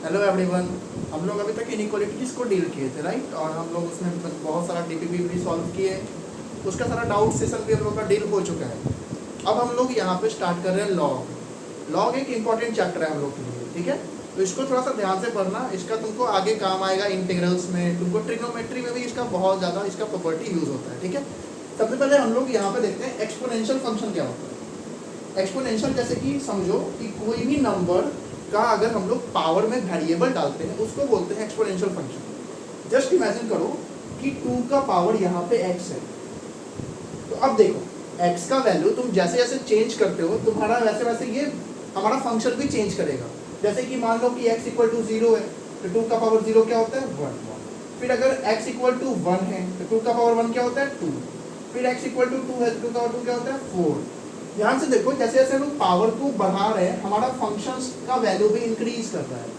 Hello everyone. हम लोग अभी तक इनइक्वालिटीज़ को डील किए थे, राइट? और हम लोग उसमें बहुत सारा डीपीपी भी सॉल्व किए, उसका सारा डाउट सेशन भी हम लोग का डील हो चुका है। अब हम लोग यहाँ पे स्टार्ट कर रहे हैं लॉग। लॉग एक इंपॉर्टेंट चैप्टर है हम लोग के लिए, ठीक है? तो इसको थोड़ा सा ध्यान से पढ़ना, इसका तुमको आगे काम आएगा इंटीग्रल्स में, तुमको ट्रिग्नोमेट्री में भी इसका बहुत ज़्यादा इसका प्रॉपर्टी यूज़ होता है, ठीक है? सबसे पहले हम लोग यहाँ पे देखते हैं एक्सपोनेंशियल फंक्शन क्या होता है। एक्सपोनेंशियल जैसे कि समझो कि कोई भी नंबर का अगर हम लोग पावर में वेरिएबल डालते हैं उसको बोलते हैं एक्सपोनेंशियल फंक्शन। जस्ट इमेजिन करो कि 2 का पावर यहाँ पे x है। तो अब देखो x का वैल्यू तुम जैसे जैसे चेंज करते हो तुम्हारा वैसे वैसे ये हमारा फंक्शन भी चेंज करेगा। जैसे कि मान लो कि x इक्वल टू 0 है तो 2 का पावर 0 क्या होता है 1। फिर अगर x इक्वल टू 1 है तो 2 का पावर 1 क्या होता है 2। फिर x इक्वल टू 2 है तो 2 का पावर 2 क्या होता है 4। ध्यान से देखो जैसे जैसे हम लोग पावर को बढ़ा रहे हैं हमारा फंक्शंस का वैल्यू भी इंक्रीज कर रहा है।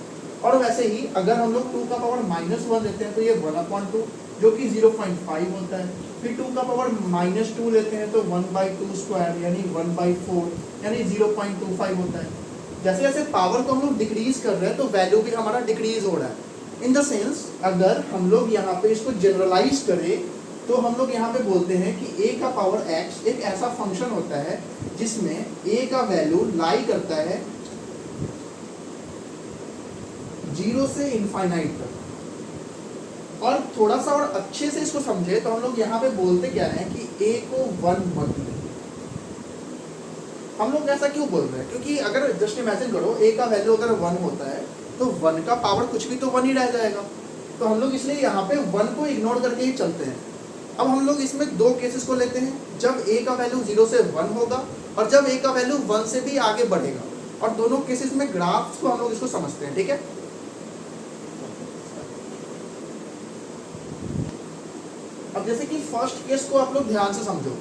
और वैसे ही अगर हम लोग 2 का पावर -1 लेते हैं तो ये 1/2 जो कि 0.5 होता है। फिर 2 का पावर -2 लेते हैं तो 1/2² यानी 1/4 यानी 0.25 होता है। जैसे जैसे पावर को हम लोग डिक्रीज कर रहे हैं तो वैल्यू भी हमारा डिक्रीज हो रहा है। इन द सेंस अगर हम लोग यहाँ पे इसको जनरलाइज करें तो हम लोग यहाँ पे बोलते हैं कि a का पावर x एक ऐसा फंक्शन होता है जिसमें a का वैल्यू लाई करता है 0 से इनफाइनाइट तक। और थोड़ा सा और अच्छे से इसको समझे तो हम लोग यहाँ पे बोलते क्या है कि a को 1 मत ले। हम लोग ऐसा क्यों बोल रहे हैं? क्योंकि अगर जस्ट इमेजिन करो a का वैल्यू अगर 1 होता है तो 1 का पावर कुछ भी तो 1 ही रह जाएगा। तो हम लोग इसलिए यहाँ पे 1 को इग्नोर करके ही चलते हैं। अब हम लोग इसमें दो केसेस को लेते हैं, जब a का वैल्यू 0 से 1 होगा और जब a का वैल्यू 1 से भी आगे बढ़ेगा। और दोनों केसेस में ग्राफ्स को हम लोग इसको समझते हैं, ठीक है? अब जैसे कि फर्स्ट केस को आप लोग ध्यान से समझो।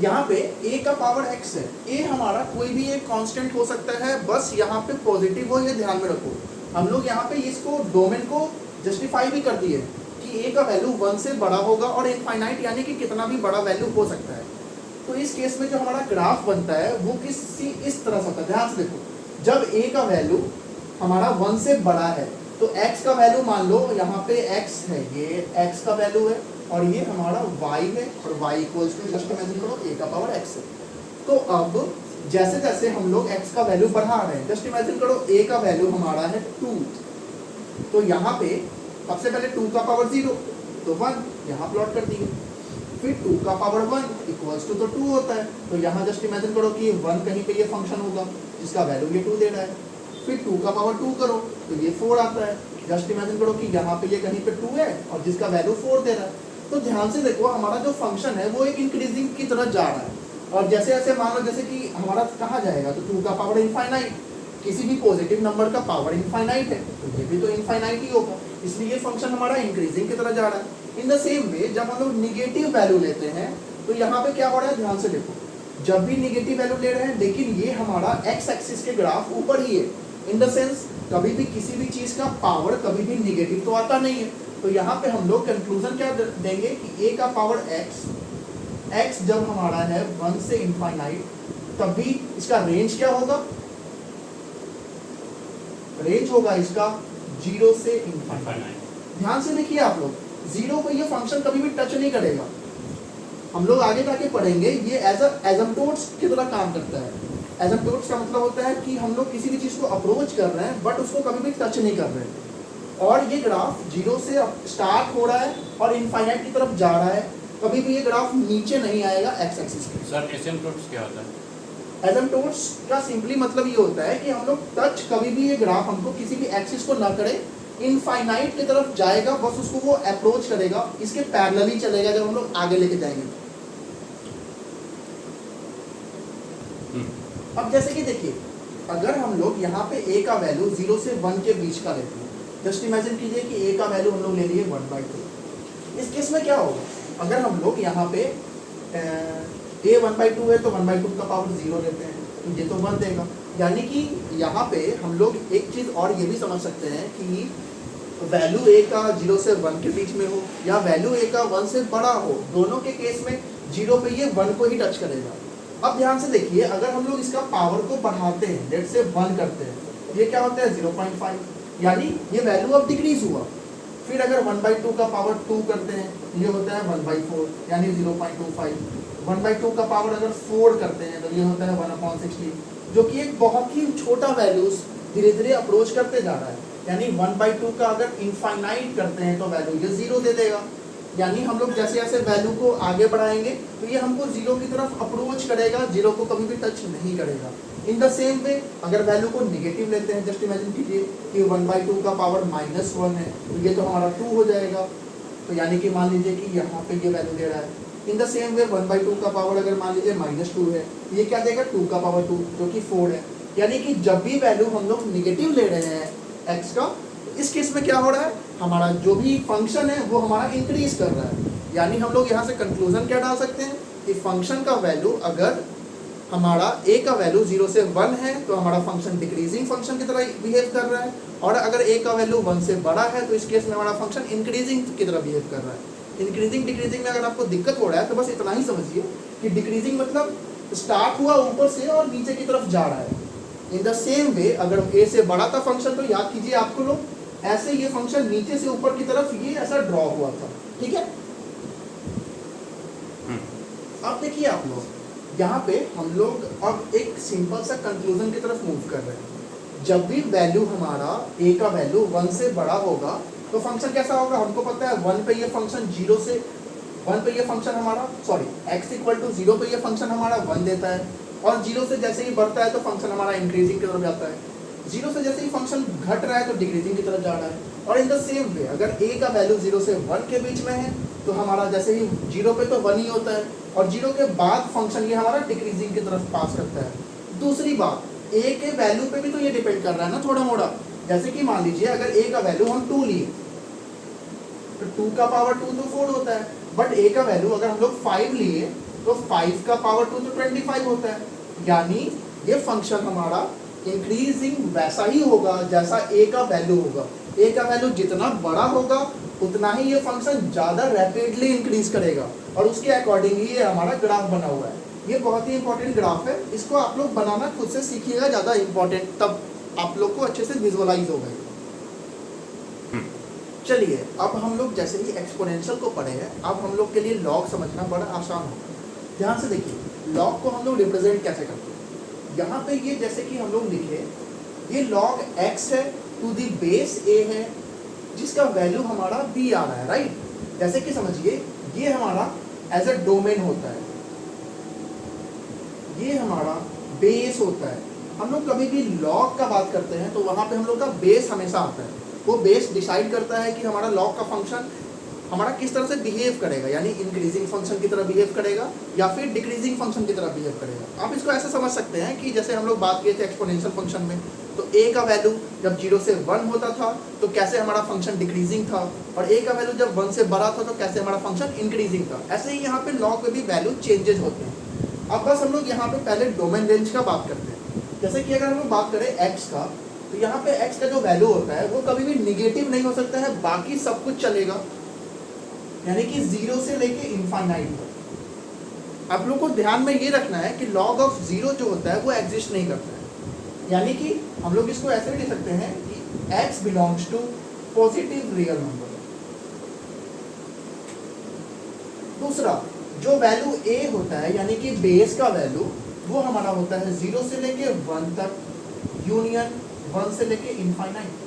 यहाँ पे a का पावर x है। a हमारा कोई भी एक कांस्टेंट हो सकता है, बस यहाँ पे पॉजिटिव हो ये ध्यान में रखो। हम लोग यहाँ पे इसको डोमेन को जस्टिफाई भी कर दिए कि a का वैल्यू 1 से बड़ा होगा और इनफाइनाइट यानी कि कितना भी बड़ा वैल्यू हो सकता है। तो इस केस में जो हमारा ग्राफ बनता है वो किसी इस तरह से होता है। ध्यान से देखो, जब a का वैल्यू हमारा 1 से बड़ा है तो x का वैल्यू मान लो यहाँ पे x है, ये x का वैल्यू है और ये हमारा y है और y equals to just imagine करो a का पावर x है। तो अब जैसे जैसे हम लोग x का वैल्यू बढ़ा रहे हैं, जस्ट इमेजिन करो a का वैल्यू हमारा है 2। तो यहाँ पे सबसे पहले 2 का पावर 0 तो 1 यहाँ प्लॉट कर दिए। फिर 2 का पावर 1 इक्वल्स टू तो 2 होता है। तो यहाँ जस्ट इमेजिन करो कि 1 कहीं पे ये फंक्शन होगा जिसका वैल्यू ये 2 दे रहा है। फिर 2 का पावर 2 करो तो ये 4 आता है। जस्ट इमेजिन करो कि यहाँ पे ये कहीं पे 2 है और जिसका वैल्यू 4 दे रहा है। तो ध्यान से देखो हमारा जो फंक्शन है वो एक इंक्रीजिंग की तरफ जा रहा है। और जैसे जैसे मान लो जैसे कि हमारा कहाँ जाएगा तो 2 का पावर इनफाइनाइट, किसी भी पॉजिटिव नंबर का पावर इनफाइनाइट है तो ये भी तो इनफाइनाइट ही होगा, इसलिए ये फंक्शन हमारा इंक्रीजिंग की तरह जा रहा है। इन द सेम वे जब हम लोग निगेटिव वैल्यू लेते हैं तो यहाँ पे क्या हो रहा है, ध्यान से देखो। जब भी निगेटिव वैल्यू ले रहे हैं लेकिन ये हमारा एक्स एक्सिस के ग्राफ ऊपर ही है। इन द सेंस कभी भी किसी भी चीज का पावर कभी भी निगेटिव तो आता नहीं है। तो यहाँ पे हम लोग कंक्लूजन क्या देंगे कि a का पावर x जब हमारा है 1 से इनफाइनाइट तभी इसका रेंज क्या होगा, रेंज होगा इसका 0 से इनफाइनाइट। ध्यान से देखिए आप लोग, 0 को ये फंक्शन कभी भी टच नहीं करेगा। हम लोग आगे जाके पढ़ेंगे ये एज एजम्प्टोट्स की तरह काम करता है। एजम्प्टोट्स का मतलब होता है कि हम लोग किसी भी चीज को अप्रोच कर रहे हैं बट उसको कभी भी टच नहीं कर रहे हैं। और ये ग्राफ 0 से स्टार्ट हो रहा है और इनफाइनाइट की तरफ जा रहा है, कभी भी ये ग्राफ नीचे नहीं आएगा एक्स एक्सिस के। सर एसिम्पटोट्स क्या होता है? एसिम्पटोट्स का सिंपली मतलब ये होता है कि हम लोग टच कभी भी ये ग्राफ हमको किसी भी एक्सिस को ना करे, इनफाइनाइट की तरफ जाएगा, बस उसको वो अप्रोच करेगा, इसके पैरेलल ही चलेगा जब हम लोग आगे लेके जाएंगे। अब जैसे कि देखिए अगर हम लोग यहाँ पे a का वैल्यू 0 से 1 के बीच का लेते हैं, जस्ट इमेजिन कीजिए कि a का वैल्यू हम लोग ले लिए 1/2। इस केस में क्या होगा, अगर हम लोग यहाँ पे a 1/2 है तो 1/2 का पावर 0 लेते हैं तो ये तो 1 देगा। यानी कि यहाँ पे हम लोग एक चीज़ और ये भी समझ सकते हैं कि वैल्यू a का 0 से 1 के बीच में हो या वैल्यू a का 1 से बड़ा हो, दोनों के केस में 0 पे ये 1 को ही टच करेगा। अब ध्यान से देखिए अगर हम लोग इसका पावर को बढ़ाते हैं, लेट से 1 करते हैं, ये क्या होता है 0.5। यानी ये वैल्यू अब डिक्रीज हुआ। फिर अगर 1/2 का पावर 2 करते हैं, ये होता है 1/4 यानी 0.25। 1/2 का पावर अगर 4 करते हैं तो ये होता है 1/60, जो कि एक बहुत ही छोटा वैल्यूज धीरे धीरे अप्रोच करते जा रहा है। यानी 1/2 का अगर इनफाइनाइट करते हैं तो वैल्यू ये 0 दे देगा। यानी हम लोग जैसे जैसे वैल्यू को आगे बढ़ाएंगे तो ये हमको 0 की तरफ अप्रोच करेगा, 0 को कभी भी टच नहीं करेगा। इन द सेम वे अगर वैल्यू को निगेटिव लेते हैं, जस्ट इमेजिन कीजिए कि 1/2 का पावर -1 है, तो ये तो हमारा 2 हो जाएगा। तो यानी कि मान लीजिए कि यहाँ पे ये वैल्यू दे रहा है। इन द सेम वे 1/2 का पावर अगर मान लीजिए -2 है, ये क्या देगा 2 का पावर 2 जो कि 4 है। यानी कि जब भी वैल्यू हम लोग निगेटिव ले रहे हैं x का, इस केस में क्या हो रहा है, हमारा जो भी फंक्शन है वो हमारा इंक्रीज कर रहा है। यानी हम लोग यहाँ से कंक्लूजन क्या डाल सकते हैं कि फंक्शन का वैल्यू अगर हमारा a का वैल्यू 0 से 1 है तो हमारा फंक्शन डिक्रीजिंग फंक्शन की तरह बिहेव कर रहा है, और अगर a का वैल्यू 1 से बड़ा है तो इस केस में हमारा फंक्शन इंक्रीजिंग की तरह बिहेव कर रहा है। इंक्रीजिंग डिक्रीजिंग में अगर आपको दिक्कत हो रहा है तो बस इतना ही समझिए कि डिक्रीजिंग मतलब स्टार्ट हुआ ऊपर से और नीचे की तरफ जा रहा है। इन द सेम वे अगर a से बड़ा था फंक्शन तो याद कीजिए आपको लोग ऐसे ये फंक्शन नीचे से ऊपर की तरफ ये ऐसा ड्रॉ हुआ था, ठीक है। अब देखिए आप लोग यहाँ पे हम लोग अब एक सिंपल सा कंक्लूजन की तरफ मूव कर रहे हैं। जब भी वैल्यू हमारा a का वैल्यू 1 से बड़ा होगा तो फंक्शन कैसा होगा, हमको पता है 1 पे ये फंक्शन 0 से 1 पे ये फंक्शन हमारा x = 0 पे ये फंक्शन हमारा 1 देता है, और 0 से जैसे ही बढ़ता है तो फंक्शन हमारा इंक्रीजिंग की तरफ जाता है। 0 से जैसे ही फंक्शन घट रहा है तो डिक्रीजिंग की तरफ जा रहा है। और इन द सेम वे अगर a का वैल्यू 0 से 1 के बीच में है तो हमारा जैसे ही 0 पे तो 1 ही होता है, और 0 के बाद फंक्शन ये हमारा डिक्रीजिंग की तरफ पास करता है। दूसरी बात, a के वैल्यू पे भी तो ये डिपेंड कर रहा है ना थोड़ा मोड़ा। जैसे कि मान लीजिए अगर a का वैल्यू हम 2 लिए तो 2 का पावर 2 तो 4 होता है, बट a का वैल्यू अगर हम लोग 5 लिए तो 5 का पावर 2 तो 25 होता है। यानी ये फंक्शन हमारा इंक्रीजिंग वैसा ही होगा जैसा a का वैल्यू होगा। a का वैल्यू जितना बड़ा होगा उतना ही ये फंक्शन ज़्यादा रैपिडली इंक्रीज करेगा, और उसके अकॉर्डिंग ही ये हमारा ग्राफ बना हुआ है। ये बहुत ही इंपॉर्टेंट ग्राफ है, इसको आप लोग बनाना खुद से सीखिएगा, ज़्यादा इंपॉर्टेंट, तब आप लोग को अच्छे से विजुअलाइज होगा। चलिए अब हम लोग जैसे ही एक्सपोनेंशियल को पढ़े हैं, अब हम लोग के लिए लॉग समझना बड़ा आसान होगा। ध्यान से देखिए लॉग को हम लोग रिप्रेजेंट कैसे करते हैं। यहाँ पे ये जैसे कि हम लोग लिखे ये लॉग x है टू दी बेस a है जिसका वैल्यू हमारा b आ रहा है, राइट। जैसे कि समझिए ये हमारा एज अ डोमेन होता है, ये हमारा बेस होता है। हम लोग कभी भी लॉग का बात करते हैं तो वहाँ पे हम लोग का बेस हमेशा आता है। वो बेस डिसाइड करता है कि हमारा लॉग का फंक्शन हमारा किस तरह से बिहेव करेगा, यानी इंक्रीजिंग फंक्शन की तरह बिहेव करेगा या फिर डिक्रीजिंग फंक्शन की तरह बिहेव करेगा। आप इसको ऐसे समझ सकते हैं कि जैसे हम लोग बात किए थे एक्सपोनेंशियल फंक्शन में, तो a का वैल्यू जब 0 से 1 होता था तो कैसे हमारा फंक्शन डिक्रीजिंग था, और a का वैल्यू जब 1 से बड़ा था तो कैसे हमारा फंक्शन इंक्रीजिंग था। ऐसे ही यहाँ पे लॉग में भी वैल्यू चेंजेस होते हैं। अब बस हम लोग यहाँ पे पहले डोमेन रेंज का बात करते हैं। जैसे कि अगर हम लोग बात करें x का, तो यहाँ पे x का जो वैल्यू होता है वो कभी भी निगेटिव नहीं हो सकता है, बाकी सब कुछ चलेगा, यानी कि 0 से लेके इनफाइनाइट तक। आप लोग को ध्यान में ये रखना है कि log ऑफ 0 जो होता है वो एग्जिस्ट नहीं करता है। यानी कि हम लोग इसको ऐसे भी लिख सकते हैं कि x belongs to positive real number. दूसरा, जो वैल्यू a होता है यानी कि बेस का वैल्यू वो हमारा होता है 0 से लेके 1 तक, यूनियन 1 से लेके इनफाइनाइट।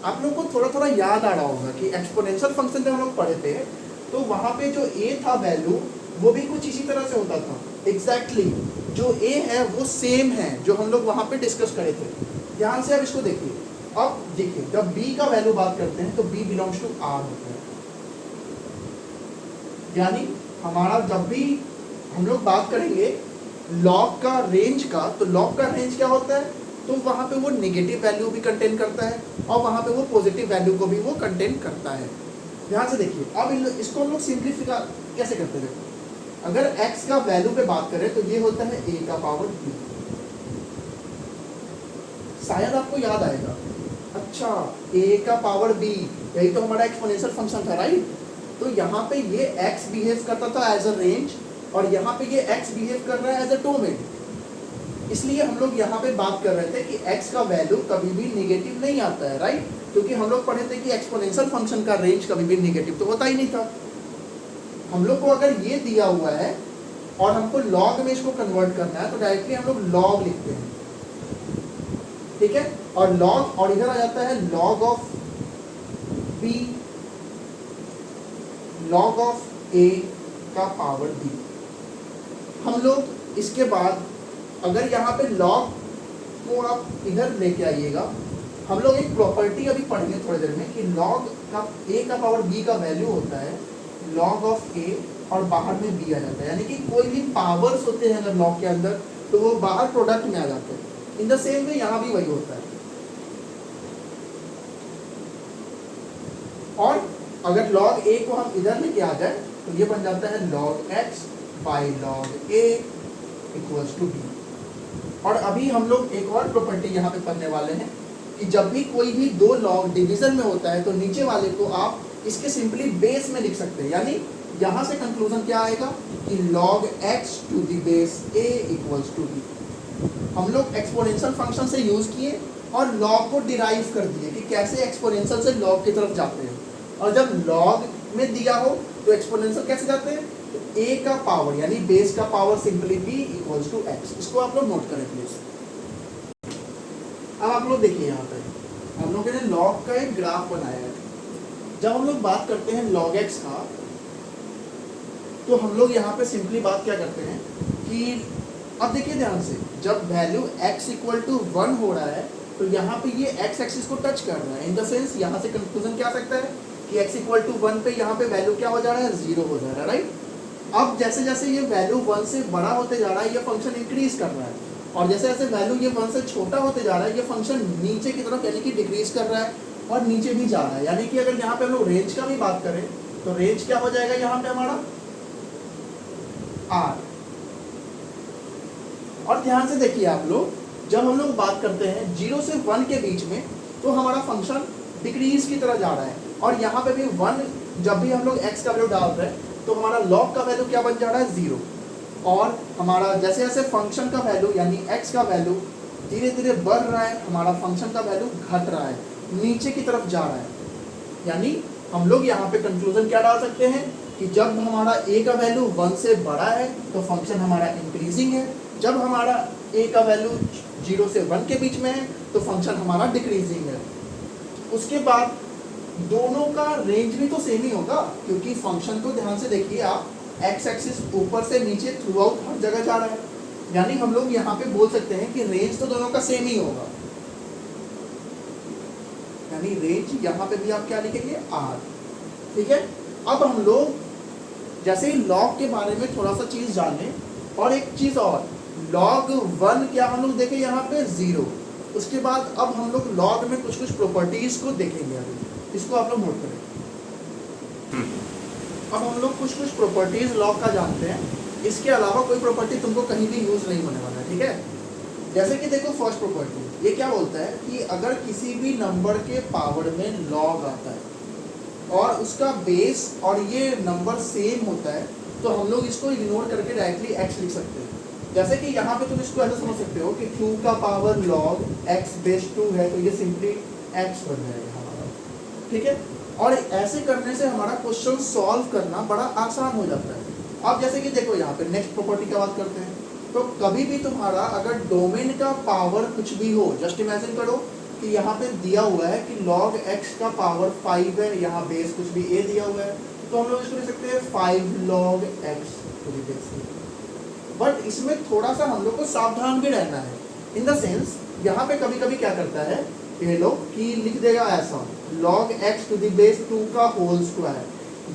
आप लोग को थोड़ा थोड़ा याद आ रहा होगा कि एक्सपोनेंशियल फंक्शन जब हम लोग पढ़े थे तो वहाँ पे जो a था वैल्यू वो भी कुछ इसी तरह से होता था। एग्जैक्टली जो a है वो सेम है जो हम लोग वहाँ पे डिस्कस करे थे। ध्यान से अब इसको देखिए। अब देखिए जब b का वैल्यू बात करते हैं तो b बिलोंग्स टू r होता है, यानी हमारा जब भी हम लोग बात करेंगे लॉग का रेंज का, तो लॉग का रेंज क्या होता है, तो वहाँ पे वो नेगेटिव वैल्यू भी कंटेन करता है और वहाँ पे वो पॉजिटिव वैल्यू को भी वो कंटेन करता है। ध्यान से देखिए अब इसको हम लोग सिंप्लीफाई कैसे करते हैं। अगर x का वैल्यू पे बात करें तो ये होता है a का पावर b। शायद आपको याद आएगा, अच्छा a का पावर b यही तो हमारा एक्सपोनेंशियल फंक्शन था, राइट। तो यहाँ पे ये x बिहेव करता था एज अ रेंज और यहाँ पे ये x बिहेव कर रहा है एज अ डोमेन। इसलिए हम लोग यहाँ पे बात कर रहे थे कि x का वैल्यू कभी भी निगेटिव नहीं आता है, राइट? क्योंकि हम लोग पढ़े थे कि एक्सपोनेंशियल फंक्शन का रेंज कभी भी निगेटिव तो होता ही नहीं था। हम लोग को अगर ये दिया हुआ है और हमको लॉग में इसको कन्वर्ट करना है तो डायरेक्टली हम लोग लॉग लिखते हैं, ठीक है? और लॉग, और इधर आ जाता है log of b, log of a का पावर b। हम लोग इसके बाद अगर यहाँ पे लॉग को आप इधर लेके आइएगा, हम लोग एक प्रॉपर्टी अभी पढ़ेंगे थोड़ी देर में कि लॉग का a का पावर b का वैल्यू होता है लॉग ऑफ a और बाहर में b आ जाता है, यानी कि कोई भी पावर्स होते हैं अगर लॉग के अंदर तो वो बाहर प्रोडक्ट में आ जाते हैं। इन द सेम वे यहाँ भी वही होता है। और अगर log a को हम इधर लेके आ जाए तो ये बन जाता है log x by log a equals to b। और अभी हम लोग एक और प्रॉपर्टी यहाँ पे पढ़ने वाले हैं कि जब भी कोई भी दो लॉग डिवीजन में होता है तो नीचे वाले को आप इसके सिंपली बेस में लिख सकते हैं, यानी यहाँ से कंक्लूजन क्या आएगा कि log x to the base a equals to b। हम लोग एक्सपोनेंशियल फंक्शन से यूज किए और लॉग को डिराइव कर दिए कि कैसे एक्सपोनेंशियल से लॉग की तरफ जाते हैं, और जब लॉग में दिया हो तो एक्सपोनेंशियल कैसे जाते हैं, तो a का पावर यानी बेस का power simply b equals to x। इसको आप लोग नोट करें प्लीज। अब आप लोग देखिए यहाँ पे हम लोगों ने लॉग का एक ग्राफ बनाया है। जब हम लोग बात करते हैं log x का तो हम लोग यहाँ पे सिंपली बात क्या करते हैं कि अब देखिए ध्यान से, जब वैल्यू x इक्वल टू 1 हो रहा है तो यहाँ पे ये x एक्सिस को टच कर रहा है। इन द सेंस यहाँ से कंक्लूजन क्या आ सकता है कि x इक्वल टू 1 पे यहाँ पे वैल्यू क्या हो जा रहा है, 0 हो जा रहा है, राइट? अब जैसे जैसे ये वैल्यू 1 से बड़ा होते जा रहा है ये फंक्शन इंक्रीज कर रहा है, और जैसे जैसे वैल्यू ये 1 से छोटा होते जा रहा है ये फंक्शन नीचे की तरफ यानी कि डिक्रीज कर रहा है और नीचे भी जा रहा है। यानी कि अगर यहाँ पे हम लोग रेंज का भी बात करें तो रेंज क्या हो जाएगा यहाँ पे हमारा r। और ध्यान से देखिए आप लोग, जब हम लोग बात करते हैं 0 से 1 के बीच में तो हमारा फंक्शन डिक्रीज की तरह जा रहा है, और यहाँ पे भी 1 जब भी हम लोग x का वैल्यू डाल रहे हैं तो हमारा log का वैल्यू क्या बन जा रहा है, 0। और हमारा जैसे जैसे फंक्शन का वैल्यू यानी x का वैल्यू धीरे धीरे बढ़ रहा है, हमारा फंक्शन का वैल्यू घट रहा है, नीचे की तरफ जा रहा है। यानी हम लोग यहाँ पे कंक्लूजन क्या डाल सकते हैं कि जब हमारा a का वैल्यू 1 से बड़ा है तो फंक्शन हमारा इंक्रीजिंग है, जब हमारा a का वैल्यू 0 से 1 के बीच में है तो फंक्शन हमारा डिक्रीजिंग है। उसके बाद दोनों का रेंज भी तो सेम ही होगा, क्योंकि फंक्शन को ध्यान से देखिए आप, x एक्सिस ऊपर से नीचे थ्रू आउट हर जगह जा रहा है, यानी हम लोग यहाँ पे बोल सकते हैं कि रेंज तो दोनों का सेम ही होगा। यानी रेंज यहाँ पे भी आप क्या लिखेंगे, r, ठीक है? अब हम लोग जैसे ही लॉग के बारे में थोड़ा सा चीज जाने, और एक चीज और, log 1 क्या हम लोग देखें यहाँ पे 0। उसके बाद अब हम लोग log में कुछ कुछ प्रॉपर्टीज को देखेंगे, अभी इसको आप लोग नोट करें। अब हम लोग कुछ कुछ प्रॉपर्टीज log का जानते हैं, इसके अलावा कोई प्रॉपर्टी तुमको कहीं भी यूज नहीं होने वाला है, ठीक है? जैसे कि देखो फर्स्ट प्रॉपर्टी ये क्या बोलता है कि अगर किसी भी नंबर के पावर में log आता है और उसका बेस और ये नंबर सेम होता है तो हम लोग इसको इग्नोर करके डायरेक्टली x लिख सकते हैं। जैसे कि यहाँ पे तुम इसको ऐसे समझ सकते हो कि 2 का पावर log x बेस 2 है तो ये सिंपली x बन जाएगा हमारा, ठीक है? और ऐसे करने से हमारा क्वेश्चन सॉल्व करना बड़ा आसान हो जाता है। अब जैसे कि देखो यहाँ पे नेक्स्ट प्रॉपर्टी की बात करते हैं, तो कभी भी तुम्हारा अगर डोमेन का पावर कुछ भी हो, जस्ट इमेजिन करो कि यहाँ पे दिया हुआ है कि log x का पावर 5 है, यहाँ बेस कुछ भी a दिया हुआ है, तो हम लोग इसको लिख सकते हैं 5 log x to the base a। But इसमें थोड़ा सा हम लोग को सावधान भी रहना है। इन द सेंस यहाँ पे कभी कभी क्या करता है ये लोग कि लिख देगा ऐसा log x to the base 2 का होल स्क्वायर,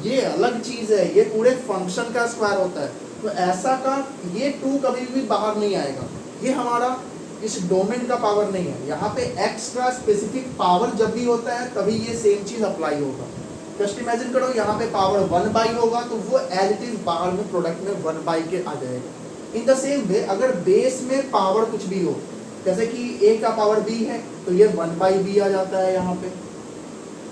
ये अलग चीज है, ये पूरे फंक्शन का स्क्वायर होता है, तो ऐसा का ये 2 कभी भी बाहर नहीं आएगा, ये हमारा इस डोमेन का पावर नहीं है। यहाँ पे x का स्पेसिफिक पावर जब भी होता है तभी ये सेम चीज अप्लाई होगा। जस्ट इमेजिन करो यहाँ पे पावर 1/, होगा तो वो एज इट इज बाहर में प्रोडक्ट में 1/, के आ जाएगा। इन द सेम वे अगर बेस में पावर कुछ भी हो, जैसे कि a का पावर b है तो ये 1/b आ जाता है यहाँ पे।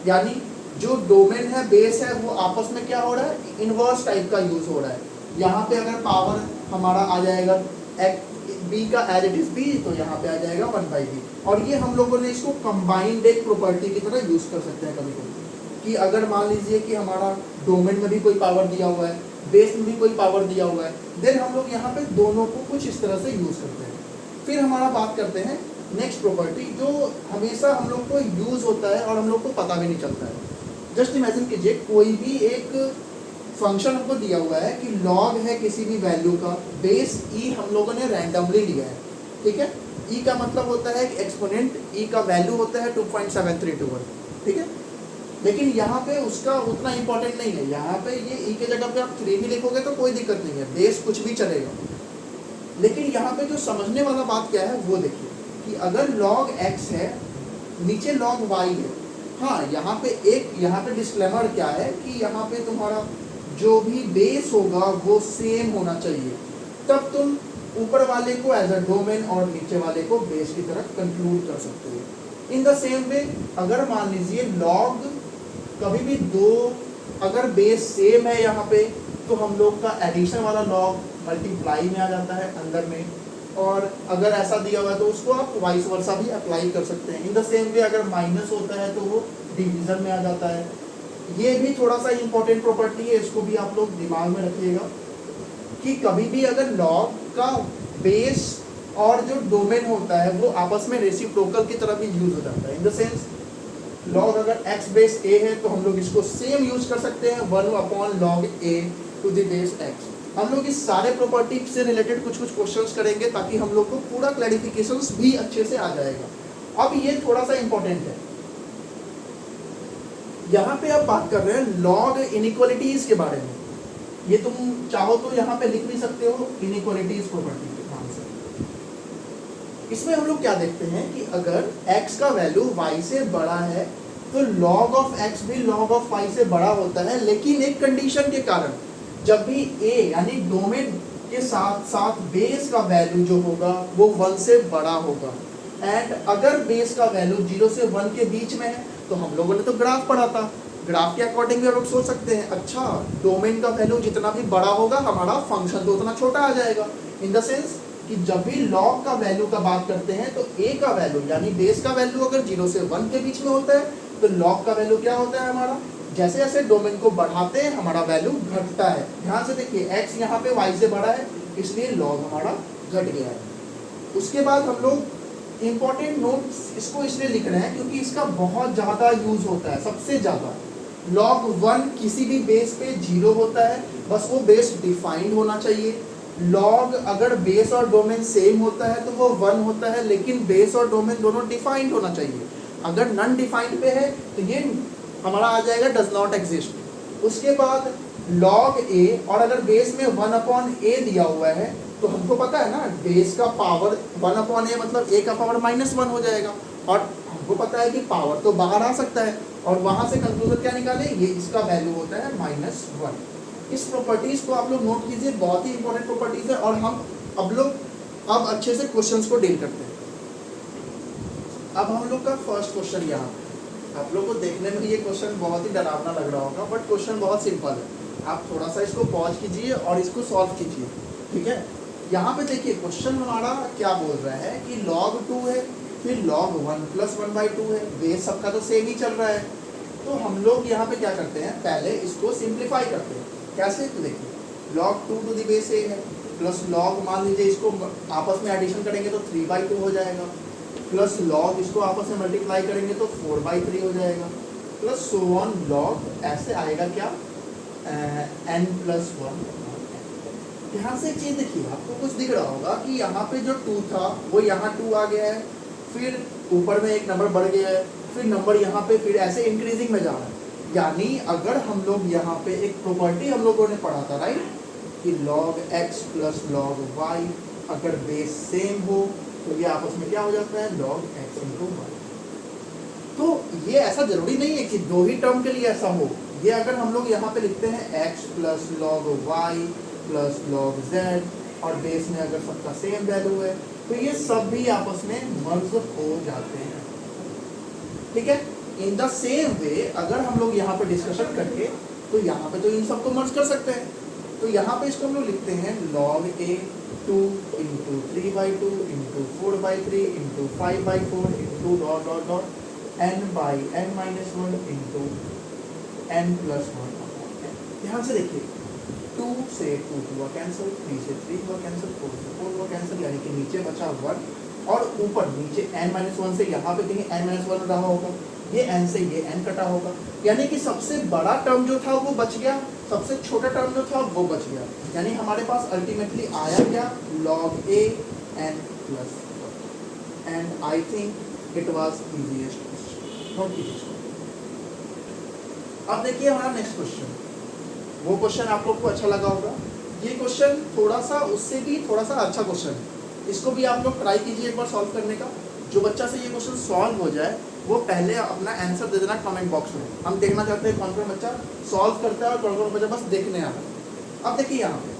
यानी जो डोमेन है, बेस है, वो आपस में क्या हो रहा है, इनवर्स टाइप का यूज हो रहा है। यहाँ पे अगर पावर हमारा आ जाएगा बी का एज इट इज बी, तो यहाँ पे आ जाएगा 1/b। और ये हम लोगों ने इसको कंबाइंड एक प्रॉपर्टी की तरह यूज कर सकते हैं कभी कभी, कि अगर मान लीजिए कि हमारा डोमेन में भी कोई पावर दिया हुआ है, बेस में भी कोई पावर दिया हुआ है, देन हम लोग यहाँ पे दोनों को कुछ इस तरह से यूज करते हैं। फिर हमारा बात करते हैं नेक्स्ट प्रॉपर्टी, जो हमेशा हम लोग को यूज होता है और हम लोग को पता भी नहीं चलता है। जस्ट इमेजिन कीजिए कोई भी एक फंक्शन हमको दिया हुआ है कि लॉग है किसी भी वैल्यू का, बेस ई हम लोगों ने रैंडमली लिया है, ठीक है। ई का मतलब होता है कि एक्सपोनेंट ई का वैल्यू होता है 2.7321, ठीक है। लेकिन यहाँ पे उसका उतना इंपॉर्टेंट नहीं है, यहाँ पे ये ई के जगह पे आप 3 भी लिखोगे तो कोई दिक्कत नहीं है, बेस कुछ भी चलेगा। लेकिन यहाँ पे जो समझने वाला बात क्या है वो देखिए कि अगर log x है, नीचे log y है, हाँ यहाँ पे डिस्क्लेमर क्या है कि यहाँ पे तुम्हारा जो भी बेस होगा वो सेम होना चाहिए, तब तुम ऊपर वाले को एज अ डोमेन और नीचे वाले को बेस की तरह कंक्लूड कर सकते हो। इन द सेम वे अगर मान लीजिए log कभी भी दो, अगर बेस सेम है यहाँ पे, तो हम लोग का एडिशन वाला log मल्टीप्लाई में आ जाता है अंदर में, और अगर ऐसा दिया हुआ है तो उसको आप वाइस वर्सा भी अप्लाई कर सकते हैं। इन द सेम वे अगर माइनस होता है तो वो डिवीजन में आ जाता है। ये भी थोड़ा सा इंपॉर्टेंट प्रॉपर्टी है, इसको भी आप लोग दिमाग में रखिएगा कि कभी भी अगर log का बेस और जो डोमेन होता है वो आपस में रेसिप्रोकल की तरह भी यूज हो जाता है। इन द सेंस log अगर x बेस a है तो हम लोग इसको सेम यूज कर सकते हैं 1/log a to the base x। हम लोग इस सारे प्रॉपर्टी से रिलेटेड कुछ क्वेश्चंस करेंगे ताकि हम लोग को पूरा क्लैरिफिकेशंस भी अच्छे से आ जाएगा। अब ये थोड़ा सा इंपॉर्टेंट है, यहाँ पे आप बात कर रहे हैं log इनइक्वालिटीज के बारे में। ये तुम चाहो तो यहाँ पे लिख भी सकते हो इनइक्वालिटीज प्रॉपर्टी के नाम से। इसमें हम लोग क्या देखते हैं कि अगर x का वैल्यू y से बड़ा है तो log ऑफ x भी log ऑफ y से बड़ा होता है, लेकिन एक कंडीशन के कारण, जब भी a यानी डोमेन के साथ साथ बेस का वैल्यू जो होगा वो 1 से बड़ा होगा। एंड अगर बेस का वैल्यू 0 से 1 के बीच में है तो हम लोगों ने तो ग्राफ पढ़ा था, ग्राफ के अकॉर्डिंग भी हम लोग सोच सकते हैं अच्छा डोमेन का वैल्यू जितना भी बड़ा होगा हमारा फंक्शन तो उतना छोटा आ जाएगा। इन द सेंस कि जब भी log का वैल्यू का बात करते हैं तो a का वैल्यू यानी बेस का वैल्यू अगर 0 से 1 के बीच में होता है तो log का वैल्यू क्या होता है हमारा, जैसे जैसे डोमेन को बढ़ाते हैं हमारा वैल्यू घटता है। ध्यान से देखिए x यहाँ पे y से बड़ा है इसलिए log हमारा घट गया है। उसके बाद हम लोग इंपॉर्टेंट नोट्स इसको इसलिए लिख रहे हैं क्योंकि इसका बहुत ज़्यादा यूज होता है, सबसे ज़्यादा। log 1 किसी भी बेस पे 0 होता है, बस वो बेस डिफाइंड होना चाहिए। log अगर बेस और डोमेन सेम होता है तो वो 1 होता है, लेकिन बेस और डोमेन दोनों डिफाइंड होना चाहिए। अगर नॉन डिफाइंड पे है तो ये हमारा आ जाएगा डज नॉट एग्जिस्ट। उसके बाद log a, और अगर बेस में 1/a दिया हुआ है तो हमको पता है ना बेस का पावर 1/a मतलब a का पावर -1 हो जाएगा, और हमको पता है कि पावर तो बाहर आ सकता है, और वहां से कंक्लूजन क्या निकाले, ये इसका वैल्यू होता है -1। इस प्रॉपर्टीज को आप लोग नोट कीजिए, बहुत ही इंपॉर्टेंट प्रॉपर्टीज है। और हम अब अच्छे से क्वेश्चंस को डील करते हैं। अब हम लोग का फर्स्ट क्वेश्चन यहाँ, आप लोग को देखने में ये क्वेश्चन बहुत ही डरावना लग रहा होगा, बट क्वेश्चन बहुत सिंपल है। आप थोड़ा सा इसको पॉज कीजिए और इसको सॉल्व कीजिए, ठीक है। यहाँ पे देखिए क्वेश्चन हमारा क्या बोल रहा है कि log 2 है, फिर log 1 + 1/2 है, बेस सबका तो सेम ही चल रहा है। तो हम लोग यहाँ पे क्या करते हैं, पहले इसको सिंप्लीफाई करते हैं। कैसे, तो देखिए log 2 to the base a है, प्लस log, मान लीजिए इसको आपस में एडिशन करेंगे तो 3/2 हो जाएगा, प्लस log इसको आपस में मल्टीप्लाई करेंगे तो 4/3 हो जाएगा, प्लस सो ऑन log ऐसे आएगा क्या n+1। ध्यान से एक चीज देखिए, आपको कुछ दिख रहा होगा कि यहाँ पे जो 2 था वो यहाँ 2 आ गया है, फिर ऊपर में एक नंबर बढ़ गया है, फिर नंबर यहाँ पे फिर ऐसे इंक्रीजिंग में जा रहा है। यानी अगर हम लोग यहाँ पे एक प्रॉपर्टी हम लोगों ने पढ़ा था राइट, कि log x + log y अगर बेस सेम हो तो ये आपस में क्या हो जाता है, log x × y। तो ये ऐसा जरूरी नहीं है कि 2 ही टर्म के लिए ऐसा हो। ये अगर हम लोग यहाँ पे लिखते हैं x + log y + log z, और बेस में अगर सबका सेम वैल्यू है तो ये सब भी आपस में मर्ज हो जाते हैं, ठीक है। इन द सेम वे अगर हम लोग यहाँ पे डिस्कशन करके तो यहाँ पे तो इन सबको मर्ज कर सकते हैं। तो यहाँ पे इसको हम लोग लिखते हैं log a 2 into 3/2 into 4/3 into 5/4 into dot dot dot n/n-1 into n+1। ध्यान से देखिए, 2 से 2 हुआ कैंसिल, 3 से 3 हुआ कैंसिल, 4 से 4 हुआ कैंसिल, यानी कि नीचे बचा 1 और ऊपर नीचे n-1 से यहाँ पे कहीं n-1 रहा होगा, ये n से ये n कटा होगा, यानी कि सबसे बड़ा टर्म जो था वो बच गया, सबसे छोटा टर्म जो था वो बच गया, यानी हमारे पास अल्टीमेटली आया क्या, log a n+1। And I think it was easiest question, note कीजिए। अब देखिए हमारा नेक्स्ट क्वेश्चन, वो क्वेश्चन आप लोग को अच्छा लगा होगा। ये क्वेश्चन थोड़ा सा उससे भी थोड़ा सा अच्छा क्वेश्चन है, इसको भी आप लोग ट्राई कीजिए एक बार सॉल्व करने का। जो बच्चा से ये क्वेश्चन सॉल्व हो जाए वो पहले अपना आंसर दे देना कमेंट बॉक्स में, हम देखना चाहते हैं कौन कौन बच्चा सॉल्व करता है और कौन कौन बच्चा बस देखने आता है। अब देखिए यहाँ पे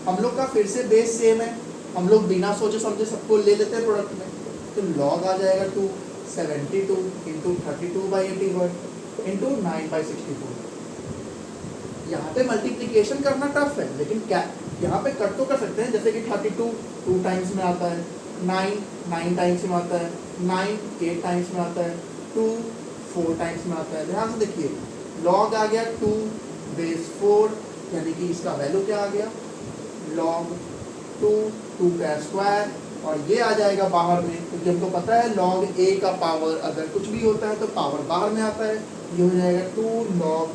हम लोग का फिर से बेस सेम है, हम लोग बिना सोचे समझे सबको ले लेते हैं प्रोडक्ट में, तो लॉग आ जाएगा 272 इंटू 32/81 इंटू 9/64। यहाँ पे मल्टीप्लिकेशन करना टफ है, लेकिन क्या यहाँ पे कट तो कर सकते हैं, जैसे कि 32 2 टाइम्स में आता है, 9 टाइम्स में आता है, 9 8 टाइम्स में आता है, 2 4 टाइम्स में आता है। ध्यान से देखिए, लॉग आ गया 2 बेस 4, यानी कि इसका वैल्यू क्या आ गया, लॉग 2 का स्क्वायर, और ये आ जाएगा बाहर में, क्योंकि हमको पता है लॉग a का पावर अगर कुछ भी होता है तो पावर बाहर में आता है, ये हो जाएगा 2 log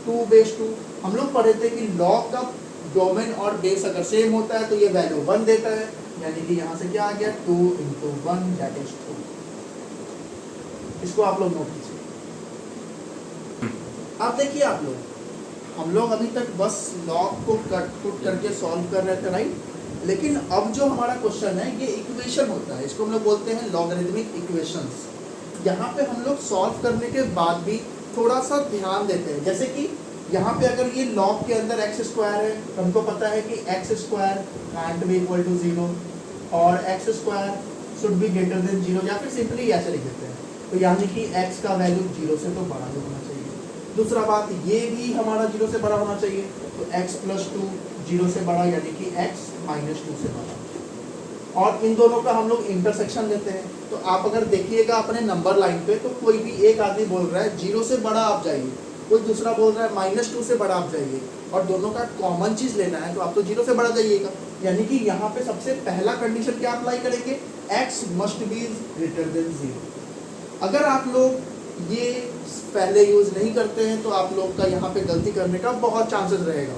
2 बेस 2। हम लोग पढ़े थे कि लॉग का डोमेन और बेस अगर सेम होता है तो ये वैल्यू 1 देता है, यानी कि यहाँ से क्या आ गया 2 इंटू 1 दैट इज 2। इसको आप लोग नोट कीजिए। अब देखिए आप लोग, हम लोग अभी तक बस लॉग को कट पुट करके सॉल्व कर रहे थे, राइट। लेकिन अब जो हमारा क्वेश्चन है ये इक्वेशन होता है, इसको हम लोग बोलते हैं लॉगरिथमिक इक्वेशंस। यहाँ पे हम लोग सॉल्व करने के बाद भी थोड़ा सा ध्यान देते हैं, जैसे कि यहाँ पे अगर ये लॉग के अंदर एक्स स्क्वायर है, हमको पता है कि x square can't be equal to 0 और x square should be greater than 0, या फिर सिंपली ऐसे लिख देते हैं, तो यानी कि एक्स का वैल्यू 0 से तो बड़ा ही होना चाहिए। दूसरा बात, ये भी हमारा 0 से बड़ा होना चाहिए, तो x + 2 0 से बड़ा, यानी कि x - 2 से बड़ा। और इन दोनों का हम लोग इंटरसेक्शन लेते हैं, तो आप अगर देखिएगा अपने नंबर लाइन पे, तो कोई भी एक आदमी बोल रहा है 0 से बड़ा आप जाइए, कोई दूसरा बोल रहा है -2 से बड़ा आप जाइए, और दोनों का कॉमन चीज़ लेना है तो आप तो 0 से बड़ा जाइएगा। यानी कि यहाँ पे सबसे पहला कंडीशन क्या अप्लाई करेंगे, x must be greater than 0। अगर आप लोग ये पहले यूज़ नहीं करते हैं तो आप लोग का यहाँ पे गलती करने का बहुत चांसेस रहेगा,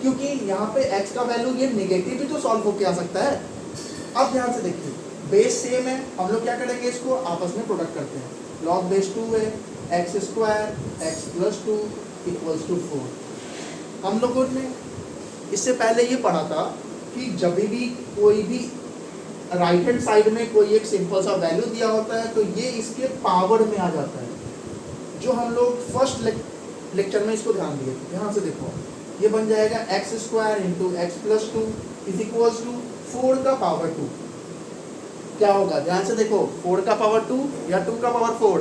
क्योंकि यहाँ पे x का वैल्यू ये नेगेटिव भी तो सॉल्व होके आ सकता है। अब ध्यान से देखिए, बेस सेम है, हम लोग क्या करेंगे, इसको आपस में प्रोडक्ट करते हैं। लॉग बेस 2 है, एक्स स्क्वायर x + 2 = 4। हम लोगों ने इससे पहले ये पढ़ा था कि जब भी कोई भी राइट हैंड साइड में कोई एक सिंपल सा वैल्यू दिया होता है तो ये इसके पावर में आ जाता है, जो हम लोग फर्स्ट लेक्चर में इसको ध्यान दिए थे। ध्यान से देखो, ये बन जाएगा x² × x + 2 = 4 का पावर 2। क्या होगा, ध्यान से देखो, 4 का पावर 2 या 2 का पावर 4,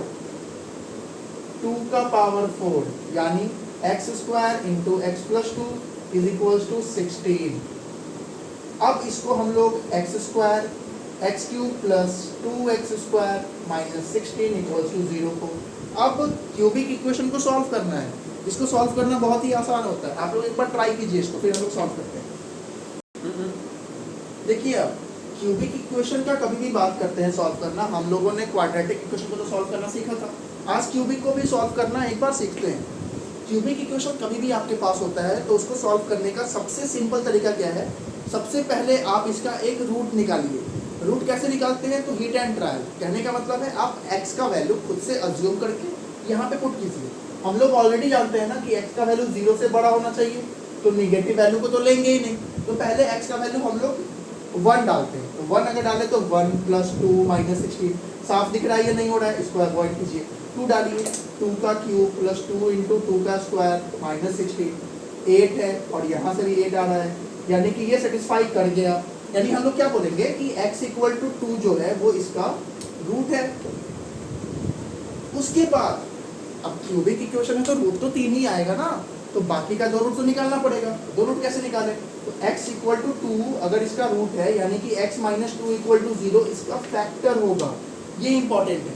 2 का पावर 4, यानी x² × x + 2 = 16। अब इसको हम लोग x² x³ + 2x² - 16 = 0 को अब क्यूबिक इक्वेशन को सॉल्व करना है। इसको सॉल्व करना बहुत ही आसान होता है, आप लोग एक बार ट्राई कीजिए इसको, फिर हम लोग सॉल्व करते हैं। देखिए, अब क्यूबिक इक्वेशन का कभी भी बात करते हैं सॉल्व करना, हम लोगों ने क्वाड्रेटिक इक्वेशन को तो सॉल्व करना सीखा था, आज क्यूबिक को भी सॉल्व करना एक बार सीखते हैं। क्यूबिक इक्वेशन कभी भी आपके पास होता है तो उसको सॉल्व करने का सबसे सिंपल तरीका क्या है, सबसे पहले आप इसका एक रूट निकालिए। रूट कैसे निकालते हैं, तो हिट एंड ट्रायल। कहने का मतलब है आप x का वैल्यू खुद से अज्यूम करके यहाँ पे पुट कीजिए। हम लोग ऑलरेडी जानते हैं ना कि x का वैल्यू 0 से बड़ा होना चाहिए, तो निगेटिव वैल्यू को तो लेंगे ही नहीं, तो पहले x का वैल्यू हम लोग 1 डालते हैं। तो 1 अगर डालें तो 1 + 2 - 16 साफ दिख रहा है, ये नहीं हो रहा है, इसको अवॉइड कीजिए। 2 डालिए, 2 का क्यूब + 2 × 2 का स्क्वायर -16, 8 है, और यहाँ से भी 8 आ रहा है, यानी कि ये सेटिस्फाई कर गया। यानी हम लोग क्या बोलेंगे कि x = 2 जो है वो इसका रूट है। उसके बाद अब क्यूबिक इक्वेशन है तो रूट तो 3 ही आएगा ना, तो तो बाकी का दो रूट तो निकालना पड़ेगा। दो रूट कैसे निकालें? तो x इक्वल टू 2 अगर इसका रूट है, यानी कि x माइनस 2 इक्वल टू 0 इसका फैक्टर होगा। ये इंपॉर्टेंट है।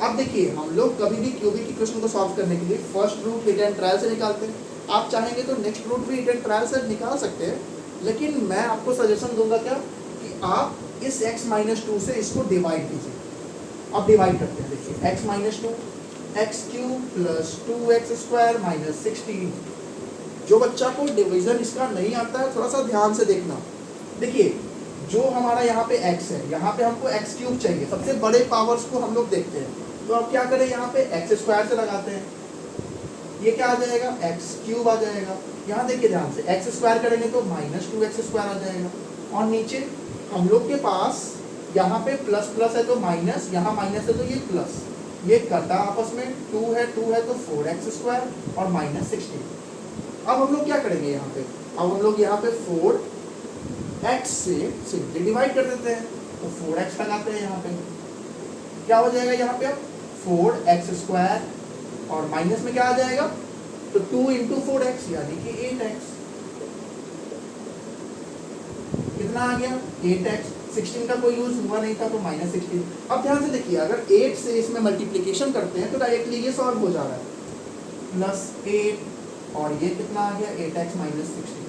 अब देखिए, हम लोग कभी भी क्यूबिक इक्वेशन को सॉल्व करने के लिए first root hit and trial से निकालते हैं। आप चाहेंगे तो नेक्स्ट रूट भी हिट एंड ट्रायल से निकाल सकते हैं, लेकिन मैं आपको सजेशन दूंगा क्या कि आप इस x माइनस 2 से इसको डिवाइड कीजिए। अब डिवाइड करते हैं, देखिए x minus 2 x cube plus 2x square minus 16। जो बच्चा को डिवीजन इसका नहीं आता है थोड़ा सा ध्यान से देखना। देखिए, जो हमारा यहाँ पे x है, यहाँ पे हमको x क्यूब चाहिए, सबसे बड़े पावर्स को हम लोग देखते हैं। तो अब क्या करें, यहाँ पे x स्क्वायर से लगाते हैं, ये क्या आ जाएगा, x क्यूब आ जाएगा। यहाँ देखिए ध्यान से, x स्क्वायर करेंगे तो माइनस 2x स्क्वायर आ जाएगा। और नीचे हम लोग के पास यहाँ पे प्लस प्लस है तो माइनस, यहाँ माइनस है तो ये प्लस, ये कटा आपस में, 2 है तो 4x स्क्वायर और माइनस 16। अब हम लोग क्या करेंगे यहाँ पे, अब हम लोग यहाँ पे 4x से सिंपली डिवाइड कर देते हैं, तो 4x लगाते हैं यहाँ पे, क्या हो जाएगा यहाँ पे अब 4x स्क्वायर और माइनस में क्या आ जाएगा, तो 2 इंटू 4x यानी कि 8x। कितना आ गया 8x, 16 का कोई यूज हुआ नहीं था तो माइनस 16। अब ध्यान से देखिए, अगर 8 से इसमें मल्टीप्लिकेशन करते हैं तो डायरेक्टली ये सॉल्व हो जा रहा है, प्लस 8 और ये कितना आ गया 8x माइनस 16।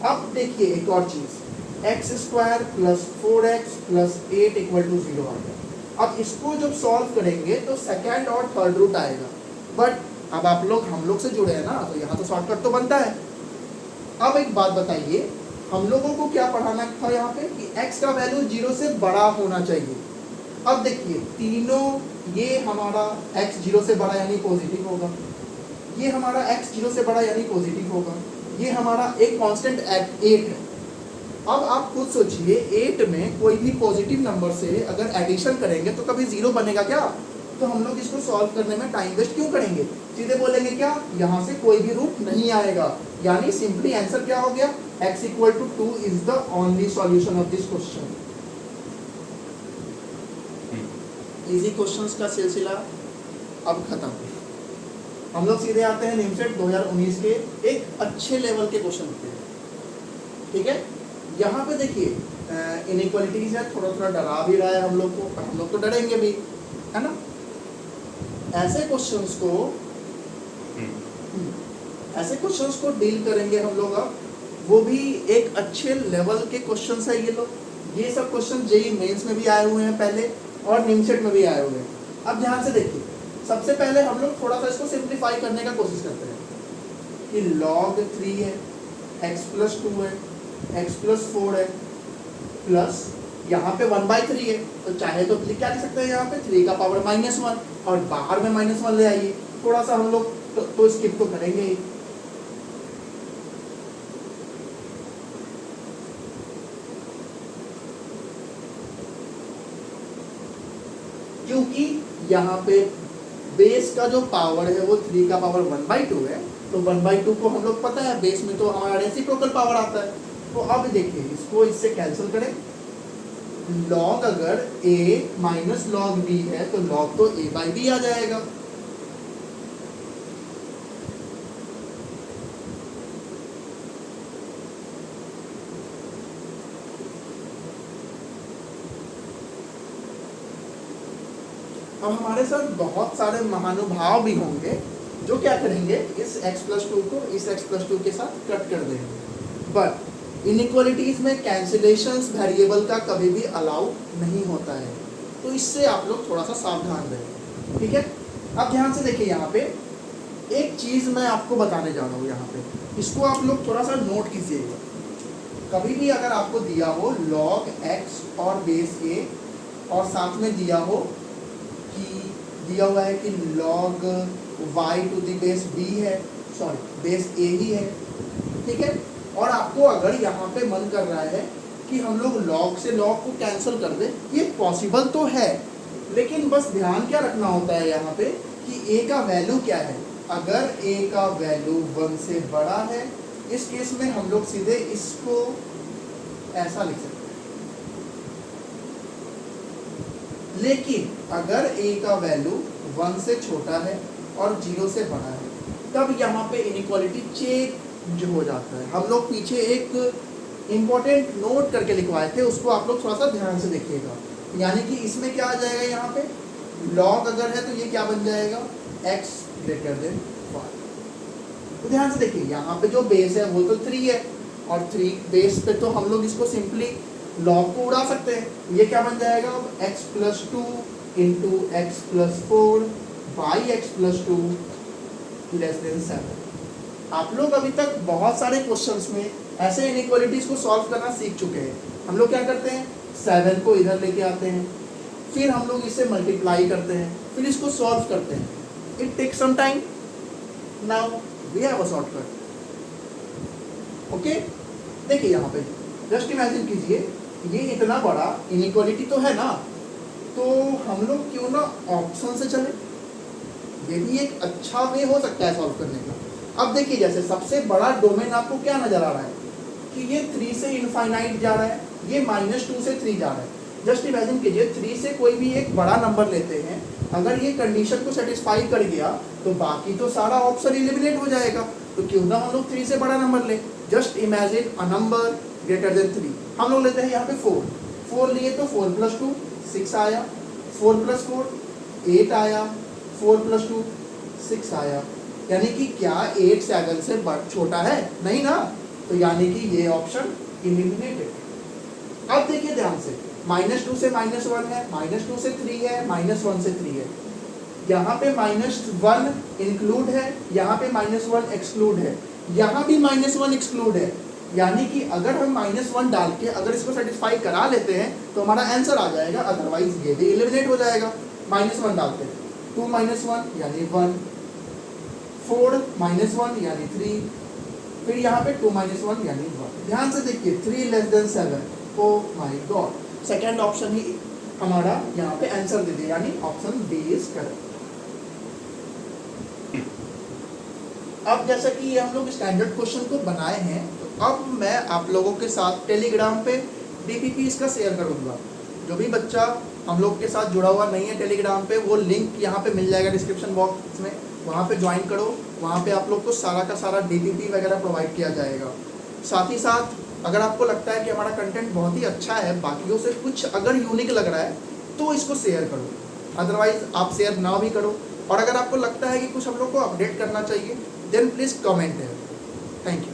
अब देखिए एक और चीज, x square plus 4x plus 8 equal to 0 आ गया। अब इसको जब सॉल्व करेंगे तो सेकेंड और थर्ड रूट आएगा, बट अब आप लोग हम लोग से जुड़े हैं ना, तो यहाँ तो शॉर्टकट तो बनता है। अब एक बात बताइए, हम लोगों को क्या पढ़ाना था यहाँ पे कि x का वैल्यू 0 से बड़ा होना चाहिए। अब देखिए तीनों, ये हमारा x 0 से बड़ा यानी पॉजिटिव होगा, ये हमारा x 0 से बड़ा यानी पॉजिटिव होगा, ये हमारा एक कांस्टेंट 8 है। अब आप खुद सोचिए, 8 में कोई भी पॉजिटिव नंबर से अगर एडिशन करेंगे तो कभी 0 बनेगा क्या? तो हम लोग इसको सॉल्व करने में टाइम वेस्ट क्यों करेंगे, सीधे बोलेंगे क्या, यहाँ से कोई भी रूट नहीं आएगा, यानी सिंपली आंसर क्या हो गया, x equal to 2 is the only solution of this question. Easy questions का सिलसिला अब खत्म। हम लोग सीधे आते हैं निमसेट 2019 के एक अच्छे लेवल के क्वेश्चन पे। ठीक है, यहाँ पे देखिए इनइक्वालिटीज है, थोड़ा थोड़ा डरा भी रहा है हम लोग को, पर हम लोग तो डरेंगे भी, है ना। ऐसे क्वेश्चंस को डील करेंगे हम लोग अब, वो भी एक अच्छे लेवल के क्वेश्चंस है ये लोग। ये सब क्वेश्चन जेईई मेंस में भी आए हुए हैं पहले और निमसेट में भी आए हुए हैं। अब ध्यान से देखिए, सबसे पहले हम लोग थोड़ा सा इसको सिंप्लीफाई करने का कोशिश करते हैं कि log 3 है, x प्लस 2 है, x प्लस 4 है, प्लस यहाँ पे 1/3 है, तो चाहे तो क्या लिख सकते हैं यहाँ पे 3 का पावर -1 और बाहर में -1 ले आइए। थोड़ा सा हम लोग तो स्किप तो करेंगे ही। क्योंकि यहाँ पे बेस का जो पावर है वो 3 का पावर 1/2 है, तो 1/2 को हम लोग पता है बेस में तो हमारा रेसिप्रोकल पावर आता है। तो अब देखिए इसको इससे कैंसिल करें, log अगर a माइनस log b है तो log तो a/b आ जाएगा। अब हमारे साथ बहुत सारे महानुभाव भी होंगे जो क्या करेंगे, इस x प्लस 2 को इस x प्लस 2 के साथ कट कर देंगे। बट इनइक्वालिटीज में कैंसिलेशंस वेरिएबल का कभी भी अलाउ नहीं होता है, तो इससे आप लोग थोड़ा सा सावधान रहें। ठीक है, अब ध्यान से देखिए, यहाँ पे एक चीज़ मैं आपको बताने जा रहा हूँ, यहाँ पे इसको आप लोग थोड़ा सा नोट कीजिएगा। कभी भी अगर आपको दिया हो log x और बेस a और साथ में दिया हुआ है कि log y to the base b है, सॉरी बेस a ही है। ठीक है, और आपको अगर यहाँ पे मन कर रहा है कि हम लोग log से log को कैंसिल कर दें, ये पॉसिबल तो है, लेकिन बस ध्यान क्या रखना होता है यहाँ पे कि a का वैल्यू क्या है। अगर a का वैल्यू 1 से बड़ा है, इस केस में हम लोग सीधे इसको ऐसा लिख सकते हैं। लेकिन अगर a का वैल्यू 1 से छोटा है और 0 से बड़ा है, तब यहाँ पे इनइक्वालिटी चेंज हो जाता है। हम लोग पीछे एक इम्पोर्टेंट नोट करके लिखवाए थे, उसको आप लोग थोड़ा सा ध्यान से देखिएगा। यानी कि इसमें क्या आ जाएगा, यहाँ पे लॉग अगर है तो ये क्या बन जाएगा, x ग्रेटर देन 5। तो ध्यान से देखिए, यहाँ पे जो बेस है वो तो 3 है, और 3 बेस पे तो हम लोग इसको सिंपली लॉग को उड़ा सकते हैं। ये क्या बन जाएगा, अब x plus 2 into x plus 4 by x plus 2 less than 7। आप लोग अभी तक बहुत सारे क्वेश्चंस में ऐसे इनइक्वालिटीज को सॉल्व करना सीख चुके हैं। हम लोग क्या करते हैं, 7 को इधर लेके आते हैं, फिर हम लोग इसे मल्टीप्लाई करते हैं, फिर इसको सॉल्व करते हैं। It take some time, now we have a shortcut. Okay, देखिए यहाँ पे जस्ट इमेजिन कीजिए, ये इतना बड़ा इनइक्वालिटी तो है ना, तो हम लोग क्यों ना ऑप्शन से चले, ये भी एक अच्छा वे हो सकता है सॉल्व करने का। अब देखिए, जैसे सबसे बड़ा डोमेन आपको क्या नजर आ रहा है कि ये 3 से इनफाइनाइट जा रहा है, ये -2 से 3 जा रहा है। जस्ट इमेजिन कीजिए, 3 से कोई भी एक बड़ा नंबर लेते हैं, अगर ये कंडीशन को सेटिस्फाई कर गया तो बाकी तो सारा ऑप्शन एलिमिनेट हो जाएगा। तो क्यों ना हम लोग 3 से बड़ा नंबर ले। Just imagine a number greater than 3। हम लोग लेते हैं यहाँ पे 4 लिए तो 4 प्लस 2 6 आया, 4 प्लस 4 8 आया, 4 प्लस 2 6 आया। यानी कि क्या 8 7 से छोटा है, नहीं ना, तो यानी कि ये ऑप्शन एलिमिनेटेड। अब देखिए ध्यान से, -2 से -1 है, -2 से 3 है, -1 से 3 है। यहाँ पे -1 इंक्लूड है, यहाँ पे -1 एक्सक्लूड है, यहाँ भी -1 एक्सक्लूड है। यानी कि अगर हम -1 डाल के अगर इसको सेटिस्फाई करा लेते हैं तो हमारा आंसर आ जाएगा, अदरवाइज ये भी एलिमिनेट हो जाएगा। -1 डालते हैं, 2 - 1 यानी 1, 4 - 1 यानी 3, फिर यहाँ पे 2 - 1 यानी 1। ध्यान से देखिए, 3 less than 7। Oh my God, second option ही हमारा यहाँ पे आंसर दे दिया, यानी ऑप्शन बी इज करेक्ट। अब जैसा कि ये हम लोग स्टैंडर्ड क्वेश्चन को बनाए हैं, तो अब मैं आप लोगों के साथ टेलीग्राम पे डीपीपी इसका शेयर करूँगा। जो भी बच्चा हम लोग के साथ जुड़ा हुआ नहीं है टेलीग्राम पे, वो लिंक यहाँ पे मिल जाएगा डिस्क्रिप्शन बॉक्स में, वहाँ पे ज्वाइन करो। वहाँ पे आप लोग को सारा का सारा डीपीपी वगैरह प्रोवाइड किया जाएगा। साथ ही साथ अगर आपको लगता है कि हमारा कंटेंट बहुत ही अच्छा है, बाकियों से कुछ अगर यूनिक लग रहा है, तो इसको शेयर करो, अदरवाइज आप शेयर ना भी करो। और अगर आपको लगता है कि कुछ हम लोग को अपडेट करना चाहिए, देन प्लीज़ कमेंट है। Thank you.